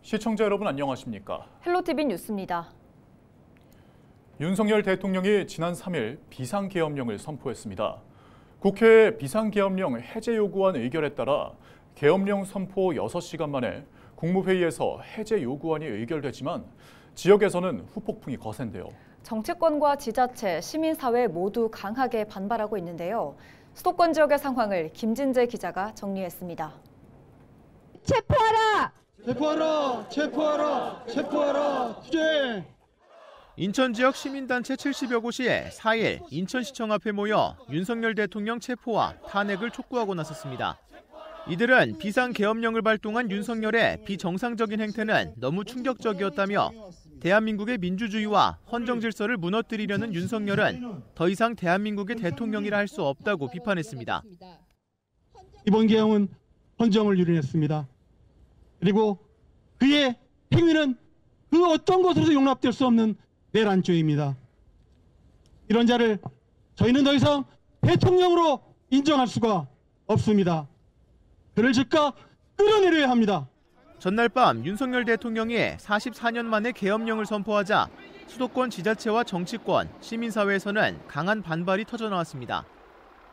시청자 여러분 안녕하십니까? 헬로티비 뉴스입니다. 윤석열 대통령이 지난 3일 비상계엄령을 선포했습니다. 국회의 비상계엄령 해제 요구안 의결에 따라 계엄령 선포 6시간 만에 국무회의에서 해제 요구안이 의결되지만 지역에서는 후폭풍이 거센데요. 정치권과 지자체, 시민사회 모두 강하게 반발하고 있는데요. 수도권 지역의 상황을 김진재 기자가 정리했습니다. 체포하라! 체포하라! 체포하라! 체포하라! 투쟁! 인천 지역 시민단체 70여 곳이 4일 인천시청 앞에 모여 윤석열 대통령 체포와 탄핵을 촉구하고 나섰습니다. 이들은 비상계엄령을 발동한 윤석열의 비정상적인 행태는 너무 충격적이었다며 대한민국의 민주주의와 헌정질서를 무너뜨리려는 윤석열은 더 이상 대한민국의 대통령이라 할 수 없다고 비판했습니다. 이번 계엄은 헌정을 유린했습니다. 그리고 그의 행위는 그 어떤 것으로도 용납될 수 없는 내란죄입니다. 이런 자를 저희는 더 이상 대통령으로 인정할 수가 없습니다. 그를 즉각 끌어내려야 합니다. 전날 밤 윤석열 대통령이 44년 만에 계엄령을 선포하자 수도권 지자체와 정치권, 시민사회에서는 강한 반발이 터져나왔습니다.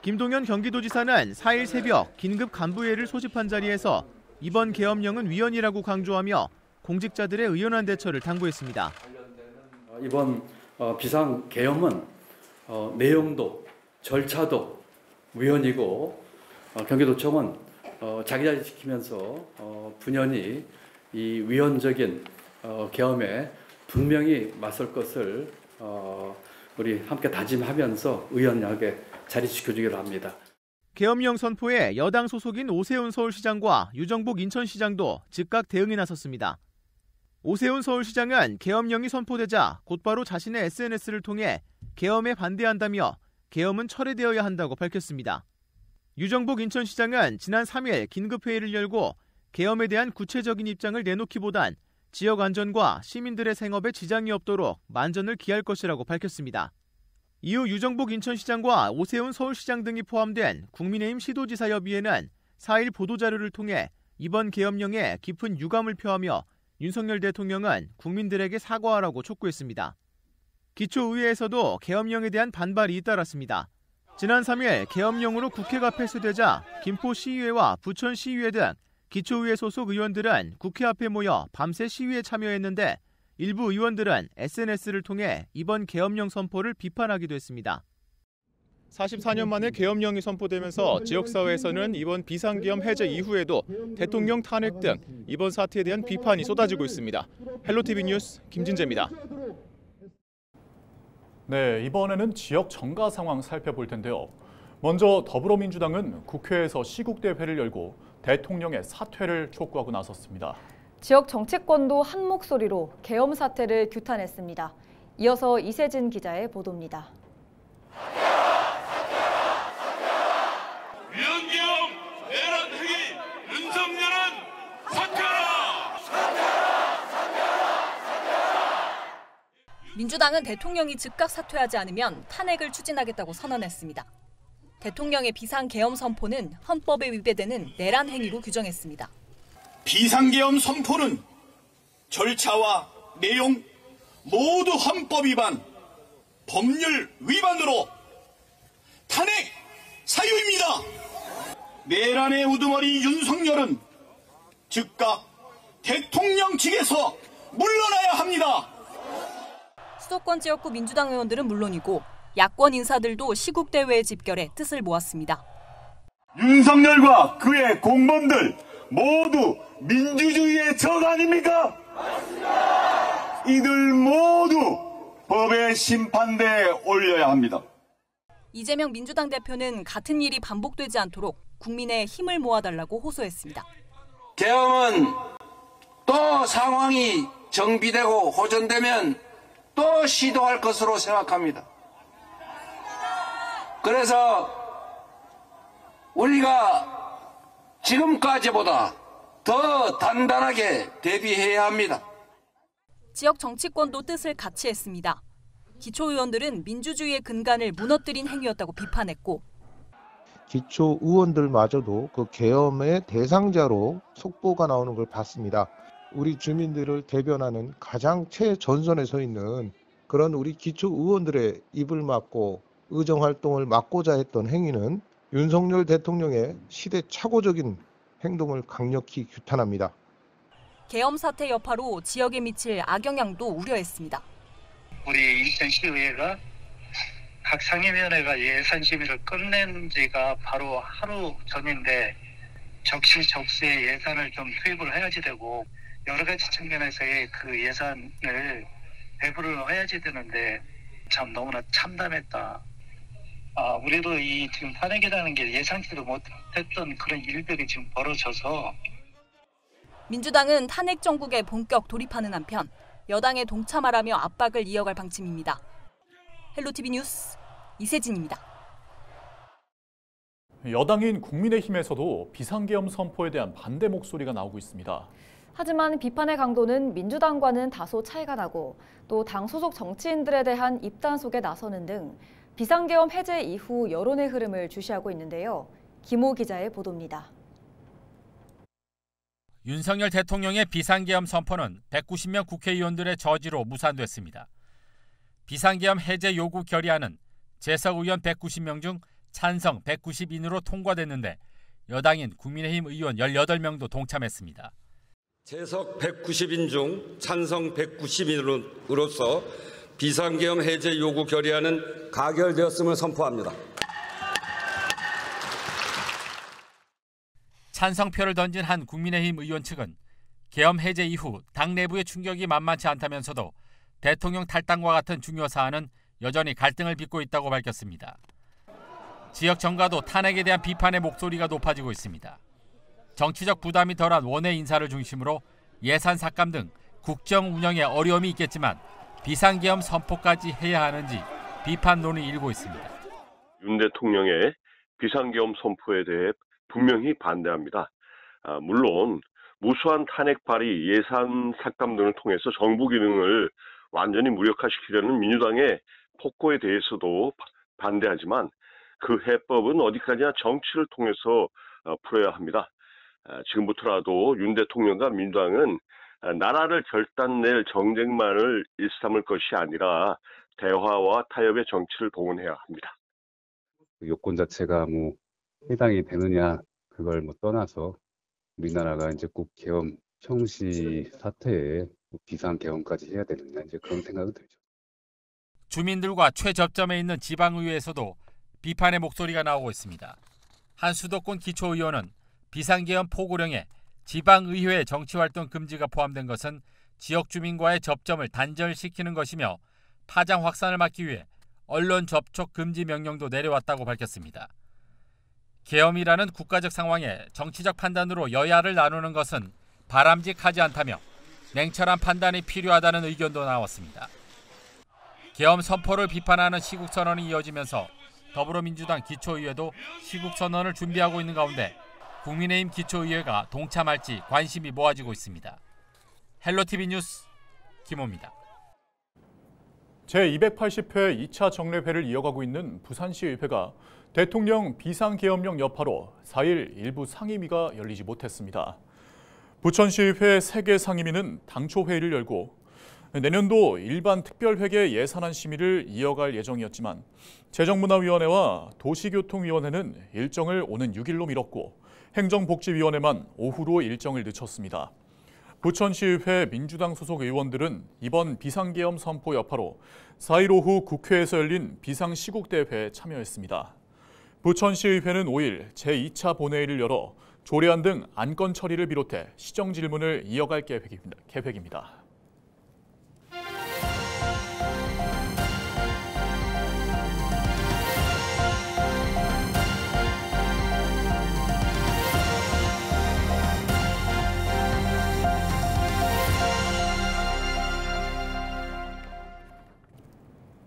김동연 경기도지사는 4일 새벽 긴급 간부회의를 소집한 자리에서 이번 계엄령은 위헌이라고 강조하며 공직자들의 의연한 대처를 당부했습니다. 이번 비상계엄은 내용도 절차도 위헌이고 경기도청은 자기 자리 지키면서 분연히 이 위헌적인 계엄에 분명히 맞설 것을 우리 함께 다짐하면서 의연하게 자리 지켜주기로 합니다. 계엄령 선포에 여당 소속인 오세훈 서울시장과 유정복 인천시장도 즉각 대응에 나섰습니다. 오세훈 서울시장은 계엄령이 선포되자 곧바로 자신의 SNS를 통해 계엄에 반대한다며 계엄은 철회되어야 한다고 밝혔습니다. 유정복 인천시장은 지난 3일 긴급회의를 열고 계엄에 대한 구체적인 입장을 내놓기보단 지역 안전과 시민들의 생업에 지장이 없도록 만전을 기할 것이라고 밝혔습니다. 이후 유정복 인천시장과 오세훈 서울시장 등이 포함된 국민의힘 시도지사협의회는 4일 보도자료를 통해 이번 계엄령에 깊은 유감을 표하며 윤석열 대통령은 국민들에게 사과하라고 촉구했습니다. 기초의회에서도 계엄령에 대한 반발이 잇따랐습니다. 지난 3일 계엄령으로 국회가 폐쇄되자 김포시의회와 부천시의회 등 기초의회 소속 의원들은 국회 앞에 모여 밤새 시위에 참여했는데 일부 의원들은 SNS를 통해 이번 계엄령 선포를 비판하기도 했습니다. 44년 만에 계엄령이 선포되면서 지역사회에서는 이번 비상계엄 해제 이후에도 대통령 탄핵 등 이번 사태에 대한 비판이 쏟아지고 있습니다. 헬로티비 뉴스 김진재입니다. 네, 이번에는 지역 정가 상황 살펴볼 텐데요. 먼저 더불어민주당은 국회에서 시국대회를 열고 대통령의 사퇴를 촉구하고 나섰습니다. 지역 정치권도 한 목소리로 계엄 사태를 규탄했습니다. 이어서 이세진 기자의 보도입니다. 위헌계엄 내란 행위 윤석열은 사퇴하라! 민주당은 대통령이 즉각 사퇴하지 않으면 탄핵을 추진하겠다고 선언했습니다. 대통령의 비상계엄 선포는 헌법에 위배되는 내란 행위로 규정했습니다. 비상계엄 선포는 절차와 내용 모두 헌법 위반, 법률 위반으로 탄핵 사유입니다. 내란의 우두머리 윤석열은 즉각 대통령직에서 물러나야 합니다. 수도권 지역구 민주당 의원들은 물론이고 야권 인사들도 시국대회에 집결해 뜻을 모았습니다. 윤석열과 그의 공범들 모두 민주주의의 적 아닙니까? 맞습니다. 이들 모두 법의 심판대에 올려야 합니다. 이재명 민주당 대표는 같은 일이 반복되지 않도록 국민의 힘을 모아달라고 호소했습니다. 계엄은 또 상황이 정비되고 호전되면 또 시도할 것으로 생각합니다. 그래서 우리가 지금까지보다 더 단단하게 대비해야 합니다. 지역 정치권도 뜻을 같이 했습니다. 기초의원들은 민주주의의 근간을 무너뜨린 행위였다고 비판했고 기초 의원들마저도 그 계엄의 대상자로 속보가 나오는 걸 봤습니다. 우리 주민들을 대변하는 가장 최전선에 서 있는 그런 우리 기초 의원들의 입을 막고 의정활동을 막고자 했던 행위는 윤석열 대통령의 시대착오적인 행동을 강력히 규탄합니다. 계엄 사태 여파로 지역에 미칠 악영향도 우려했습니다. 우리 인천시의회가 각 상임위원회가 예산 심의를 끝낸 지가 바로 하루 전인데 적시적소에 예산을 좀 투입을 해야지 되고 여러 가지 측면에서의 그 예산을 배분을 해야지 되는데 참 너무나 참담했다. 우리도 이 지금 탄핵이라는 게 예상치도 못했던 그런 일들이 지금 벌어져서 민주당은 탄핵 정국에 본격 돌입하는 한편 여당에 동참하라며 압박을 이어갈 방침입니다. 헬로티비 뉴스 이세진입니다. 여당인 국민의힘에서도 비상계엄 선포에 대한 반대 목소리가 나오고 있습니다. 하지만 비판의 강도는 민주당과는 다소 차이가 나고 또 당 소속 정치인들에 대한 입단속에 나서는 등 비상계엄 해제 이후 여론의 흐름을 주시하고 있는데요. 김호 기자의 보도입니다. 윤석열 대통령의 비상계엄 선포는 190명 국회의원들의 저지로 무산됐습니다. 비상계엄 해제 요구 결의안은 재석 의원 190명 중 찬성 190인으로 통과됐는데 여당인 국민의힘 의원 18명도 동참했습니다. 재석 190인 중 찬성 190인으로서 비상계엄 해제 요구 결의안은 가결되었음을 선포합니다. 찬성표를 던진 한 국민의힘 의원 측은 계엄 해제 이후 당 내부의 충격이 만만치 않다면서도 대통령 탈당과 같은 중요 사안은 여전히 갈등을 빚고 있다고 밝혔습니다. 지역 정가도 탄핵에 대한 비판의 목소리가 높아지고 있습니다. 정치적 부담이 덜한 원외 인사를 중심으로 예산 삭감 등 국정 운영에 어려움이 있겠지만 비상계엄 선포까지 해야 하는지 비판론이 일고 있습니다. 윤 대통령의 비상계엄 선포에 대해 분명히 반대합니다. 물론 무수한 탄핵 발의, 예산 삭감 등을 통해서 정부 기능을 완전히 무력화시키려는 민주당의 폭거에 대해서도 반대하지만 그 해법은 어디까지나 정치를 통해서 풀어야 합니다. 지금부터라도 윤 대통령과 민주당은 나라를 결단낼 정쟁만을 일삼을 것이 아니라 대화와 타협의 정치를 동원해야 합니다. 요건 자체가 해당이 되느냐 그걸 떠나서 우리나라가 이제 꼭 계엄 평시 사태에 비상계엄까지 해야 되느냐 이제 그런 생각은 들죠. 주민들과 최접점에 있는 지방의회에서도 비판의 목소리가 나오고 있습니다. 한 수도권 기초의원은 비상계엄 포고령에 지방의회 정치활동 금지가 포함된 것은 지역 주민과의 접점을 단절시키는 것이며 파장 확산을 막기 위해 언론 접촉 금지 명령도 내려왔다고 밝혔습니다. 계엄이라는 국가적 상황에 정치적 판단으로 여야를 나누는 것은 바람직하지 않다며 냉철한 판단이 필요하다는 의견도 나왔습니다. 계엄 선포를 비판하는 시국선언이 이어지면서 더불어민주당 기초의회도 시국선언을 준비하고 있는 가운데 국민의힘 기초의회가 동참할지 관심이 모아지고 있습니다. 헬로티비 뉴스 김호입니다. 제280회 2차 정례회를 이어가고 있는 부산시의회가 대통령 비상계엄령 여파로 4일 일부 상임위가 열리지 못했습니다. 부천시의회 3개 상임위는 당초 회의를 열고 내년도 일반 특별회계 예산안 심의를 이어갈 예정이었지만 재정문화위원회와 도시교통위원회는 일정을 오는 6일로 미뤘고 행정복지위원회만 오후로 일정을 늦췄습니다. 부천시의회 민주당 소속 의원들은 이번 비상계엄 선포 여파로 4일 오후 국회에서 열린 비상시국대회에 참여했습니다. 부천시의회는 5일 제2차 본회의를 열어 조례안 등 안건 처리를 비롯해 시정질문을 이어갈 계획입니다.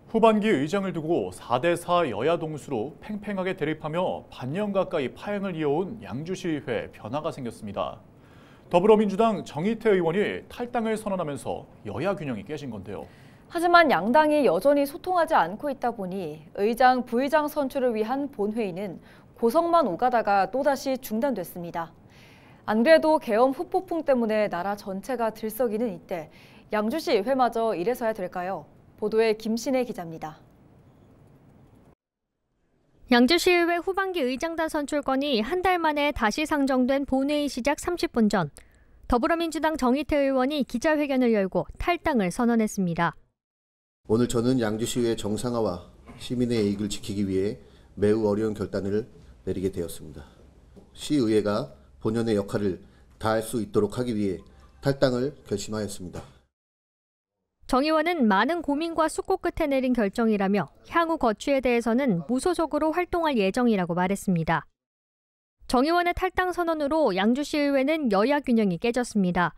후반기 의장을 두고 4대4 여야 동수로 팽팽하게 대립하며 반년 가까이 파행을 이어온 양주시의회 변화가 생겼습니다. 더불어민주당 정의태 의원이 탈당을 선언하면서 여야 균형이 깨진 건데요. 하지만 양당이 여전히 소통하지 않고 있다 보니 의장, 부의장 선출을 위한 본회의는 고성만 오가다가 또다시 중단됐습니다. 안 그래도 계엄 후폭풍 때문에 나라 전체가 들썩이는 이때 양주시 의회마저 이래서야 될까요? 보도에 김신혜 기자입니다. 양주시의회 후반기 의장단 선출건이 한 달 만에 다시 상정된 본회의 시작 30분 전 더불어민주당 정의태 의원이 기자회견을 열고 탈당을 선언했습니다. 오늘 저는 양주시의회 정상화와 시민의 이익을 지키기 위해 매우 어려운 결단을 내리게 되었습니다. 시의회가 본연의 역할을 다할 수 있도록 하기 위해 탈당을 결심하였습니다. 정 의원은 많은 고민과 숙고 끝에 내린 결정이라며 향후 거취에 대해서는 무소속으로 활동할 예정이라고 말했습니다. 정 의원의 탈당 선언으로 양주시의회는 여야 균형이 깨졌습니다.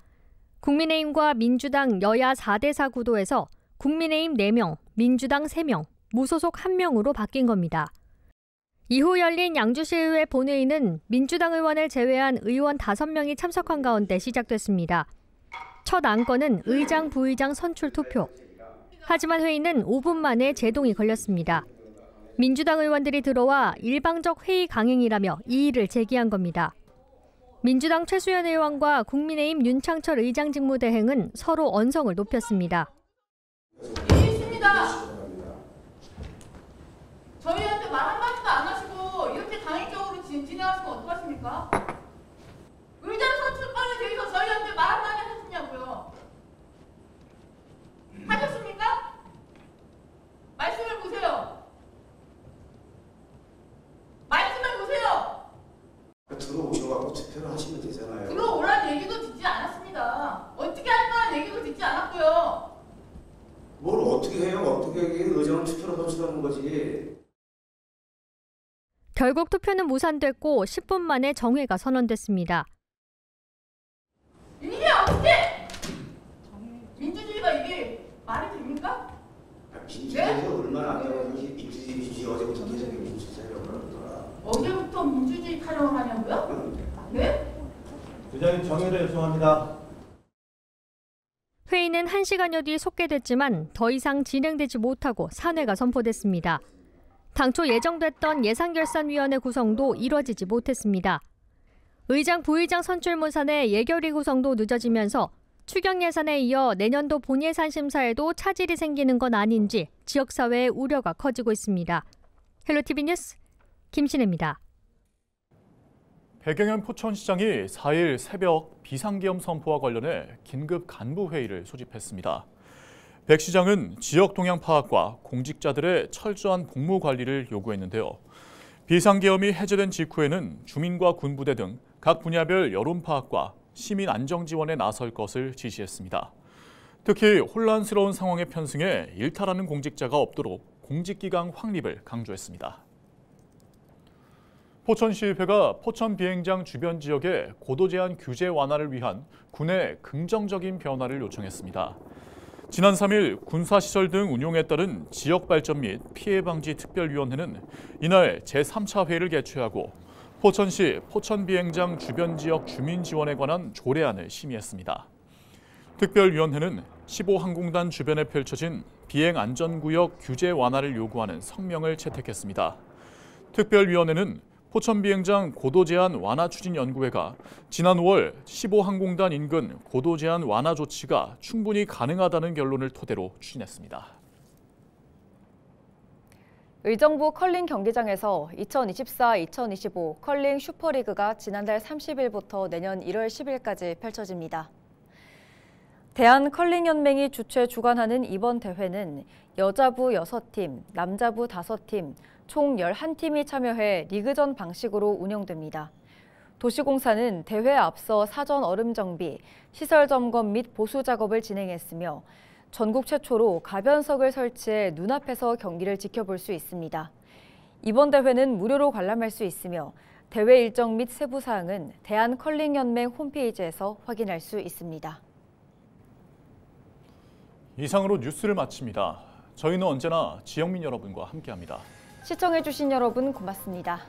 국민의힘과 민주당 여야 4대4 구도에서 국민의힘 4명, 민주당 3명, 무소속 1명으로 바뀐 겁니다. 이후 열린 양주시의회 본회의는 민주당 의원을 제외한 의원 5명이 참석한 가운데 시작됐습니다. 첫 안건은 의장, 부의장 선출 투표. 하지만 회의는 5분 만에 제동이 걸렸습니다. 민주당 의원들이 들어와 일방적 회의 강행이라며 이의를 제기한 겁니다. 민주당 최수연 의원과 국민의힘 윤창철 의장 직무대행은 서로 언성을 높였습니다. 있습니다. 저희한테 말 한마디도 안 하시고 이렇게 강행적으로 진행하시면 어떡하십니까? 의장 선출권에 대해서 저희한테 말 한마디 하셨냐고요? 하셨습니까? 말씀을 보세요. 말씀을 보세요. 들어오셔서 투표를 하시면 되잖아요. 들어오라는 얘기도 듣지 않았습니다. 어떻게 할 거라는 얘기도 듣지 않았고요. 뭘 어떻게 해요? 어떻게 의장은 투표로 선출하는 거지. 결국 투표는 무산됐고 10분 만에 정회가 선언됐습니다. 이게 어떻게? 민주주의가 이게 말이 됩니까? 민주주의가 네? 얼마나 안 되고 민주주의 어제부터 계속 민주주의라고 그러더라. 어제부터 민주주의 타령을 하냐고요? 네? 부장님 정의를 요청합니다. 회의는 1시간여 뒤 속개됐지만 더 이상 진행되지 못하고 산회가 선포됐습니다. 당초 예정됐던 예산결산위원회 구성도 이뤄지지 못했습니다. 의장, 부의장 선출 문산의 예결위 구성도 늦어지면서 추경 예산에 이어 내년도 본예산 심사에도 차질이 생기는 건 아닌지 지역사회의 우려가 커지고 있습니다. 헬로티비 뉴스 김신혜입니다. 백영현 포천시장이 4일 새벽 비상계엄 선포와 관련해 긴급 간부회의를 소집했습니다. 백 시장은 지역 동향 파악과 공직자들의 철저한 복무 관리를 요구했는데요. 비상계엄이 해제된 직후에는 주민과 군부대 등 각 분야별 여론 파악과 시민 안정 지원에 나설 것을 지시했습니다. 특히 혼란스러운 상황에 편승해 일탈하는 공직자가 없도록 공직기강 확립을 강조했습니다. 포천시의회가 포천 비행장 주변 지역의 고도 제한 규제 완화를 위한 군의 긍정적인 변화를 요청했습니다. 지난 3일 군사시설 등 운용에 따른 지역 발전 및 피해 방지 특별위원회는 이날 제3차 회의를 개최하고 포천시 포천 비행장 주변 지역 주민 지원에 관한 조례안을 심의했습니다. 특별위원회는 15항공단 주변에 펼쳐진 비행 안전구역 규제 완화를 요구하는 성명을 채택했습니다. 특별위원회는 포천 비행장 고도 제한 완화 추진 연구회가 지난 5월 15항공단 인근 고도 제한 완화 조치가 충분히 가능하다는 결론을 토대로 추진했습니다. 의정부 컬링 경기장에서 2024-2025 컬링 슈퍼리그가 지난달 30일부터 내년 1월 10일까지 펼쳐집니다. 대한컬링연맹이 주최 주관하는 이번 대회는 여자부 6팀, 남자부 5팀, 총 11팀이 참여해 리그전 방식으로 운영됩니다. 도시공사는 대회에 앞서 사전 얼음 정비, 시설 점검 및 보수 작업을 진행했으며 전국 최초로 가변석을 설치해 눈앞에서 경기를 지켜볼 수 있습니다. 이번 대회는 무료로 관람할 수 있으며 대회 일정 및 세부 사항은 대한컬링연맹 홈페이지에서 확인할 수 있습니다. 이상으로 뉴스를 마칩니다. 저희는 언제나 지역민 여러분과 함께합니다. 시청해주신 여러분 고맙습니다.